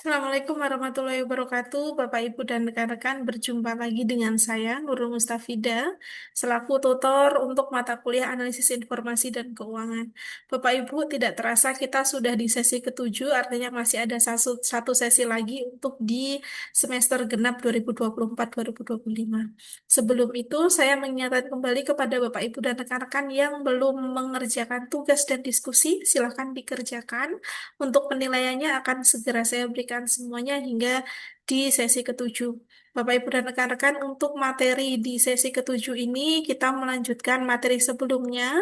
Assalamualaikum warahmatullahi wabarakatuh, Bapak Ibu dan rekan-rekan. Berjumpa lagi dengan saya, Nurul Mustafida, selaku tutor untuk mata kuliah Analisis Informasi dan Keuangan. Bapak Ibu, tidak terasa kita sudah di sesi ketujuh, artinya masih ada satu sesi lagi untuk di semester genap 2024-2025. Sebelum itu, saya mengingatkan kembali kepada Bapak Ibu dan rekan-rekan yang belum mengerjakan tugas dan diskusi, silakan dikerjakan. Untuk penilaiannya akan segera saya berikan semuanya hingga di sesi ketujuh. Bapak, Ibu, dan rekan-rekan, untuk materi di sesi ketujuh ini kita melanjutkan materi sebelumnya.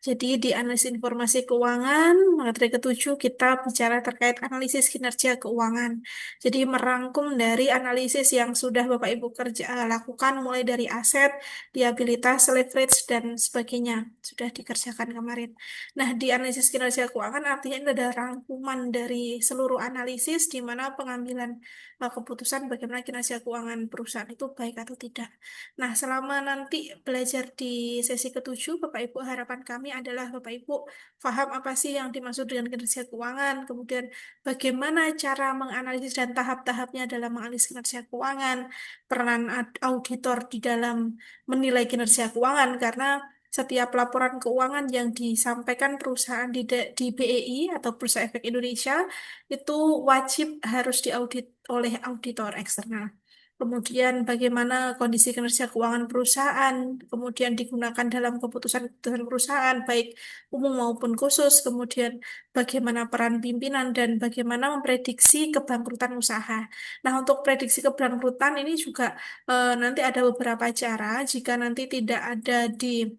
Jadi di analisis informasi keuangan, materi ketujuh kita bicara terkait analisis kinerja keuangan. Jadi merangkum dari analisis yang sudah Bapak Ibu lakukan mulai dari aset, liabilitas, leverage, dan sebagainya. Sudah dikerjakan kemarin. Nah, di analisis kinerja keuangan artinya ini ada rangkuman dari seluruh analisis di mana pengambilan keputusan bagaimana kinerja keuangan perusahaan itu baik atau tidak. Nah, selama nanti belajar di sesi ketujuh, Bapak Ibu, harapan kami adalah Bapak Ibu paham apa sih yang dimaksud dengan kinerja keuangan, kemudian bagaimana cara menganalisis dan tahap-tahapnya dalam menganalisis kinerja keuangan, peranan auditor di dalam menilai kinerja keuangan, karena setiap laporan keuangan yang disampaikan perusahaan di BEI atau Bursa Efek Indonesia itu wajib harus diaudit oleh auditor eksternal. Kemudian bagaimana kondisi kinerja keuangan perusahaan, kemudian digunakan dalam keputusan-keputusan perusahaan, baik umum maupun khusus, kemudian bagaimana peran pimpinan, dan bagaimana memprediksi kebangkrutan usaha. Nah, untuk prediksi kebangkrutan ini juga nanti ada beberapa cara, jika nanti tidak ada di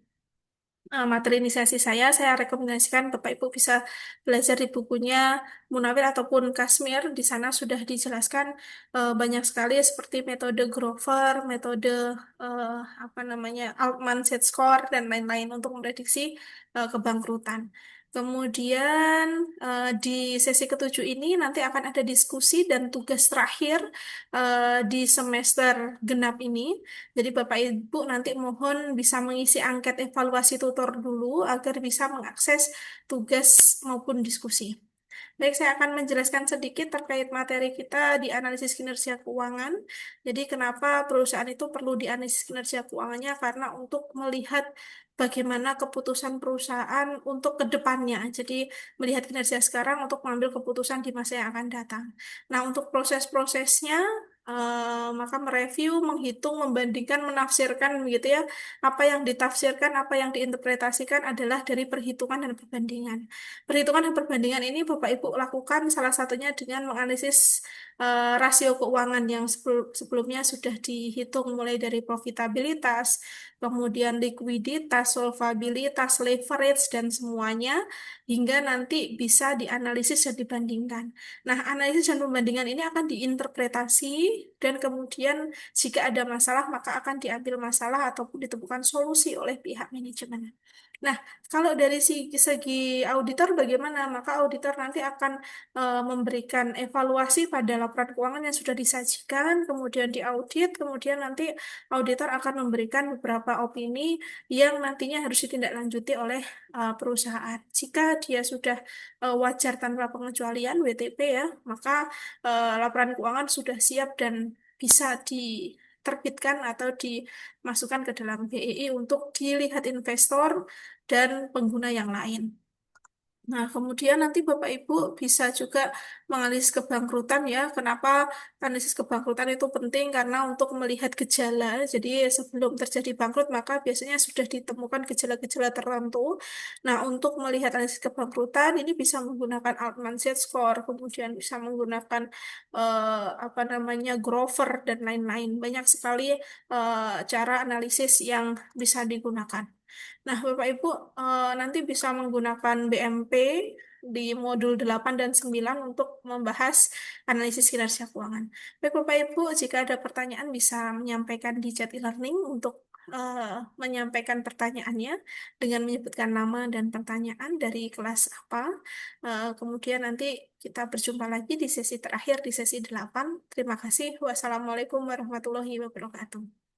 materi inisiasi saya rekomendasikan Bapak Ibu bisa belajar di bukunya Munawir ataupun Kasmir. Di sana sudah dijelaskan banyak sekali seperti metode Grover, metode eh, apa namanya Altman Z-score dan lain-lain untuk memprediksi kebangkrutan. Kemudian di sesi ketujuh ini nanti akan ada diskusi dan tugas terakhir di semester genap ini. Jadi Bapak Ibu nanti mohon bisa mengisi angket evaluasi tutor dulu agar bisa mengakses tugas maupun diskusi. Baik, saya akan menjelaskan sedikit terkait materi kita di analisis kinerja keuangan. Jadi, kenapa perusahaan itu perlu dianalisis kinerja keuangannya? Karena untuk melihat bagaimana keputusan perusahaan untuk ke depannya. Jadi, melihat kinerja sekarang untuk mengambil keputusan di masa yang akan datang. Nah, untuk proses-prosesnya, maka mereview, menghitung, membandingkan, menafsirkan, begitu ya. Apa yang ditafsirkan, apa yang diinterpretasikan adalah dari perhitungan dan perbandingan. Perhitungan dan perbandingan ini Bapak Ibu lakukan salah satunya dengan menganalisis rasio keuangan yang sebelumnya sudah dihitung mulai dari profitabilitas, kemudian likuiditas, solvabilitas, leverage, dan semuanya hingga nanti bisa dianalisis dan dibandingkan. Nah, analisis dan pembandingan ini akan diinterpretasi dan kemudian jika ada masalah maka akan diambil masalah ataupun ditemukan solusi oleh pihak manajemen. Nah, kalau dari segi auditor bagaimana? Maka auditor nanti akan memberikan evaluasi pada laporan keuangan yang sudah disajikan, kemudian diaudit, kemudian nanti auditor akan memberikan beberapa opini yang nantinya harus ditindaklanjuti oleh perusahaan. Jika dia sudah wajar tanpa pengecualian WTP ya, maka laporan keuangan sudah siap dan bisa diterbitkan atau dimasukkan ke dalam BEI untuk dilihat investor dan pengguna yang lain. Nah, kemudian nanti Bapak Ibu bisa juga menganalisis kebangkrutan ya. Kenapa analisis kebangkrutan itu penting? Karena untuk melihat gejala. Jadi sebelum terjadi bangkrut maka biasanya sudah ditemukan gejala-gejala tertentu. Nah, untuk melihat analisis kebangkrutan ini bisa menggunakan Altman Z-score, kemudian bisa menggunakan apa namanya Grover dan lain-lain. Banyak sekali cara analisis yang bisa digunakan. Nah, Bapak Ibu nanti bisa menggunakan BMP di modul 8 dan 9 untuk membahas analisis kinerja keuangan. Baik, Bapak Ibu, jika ada pertanyaan bisa menyampaikan di chat e-learning untuk menyampaikan pertanyaannya dengan menyebutkan nama dan pertanyaan dari kelas apa. Kemudian nanti kita berjumpa lagi di sesi terakhir, di sesi 8. Terima kasih. Wassalamualaikum warahmatullahi wabarakatuh.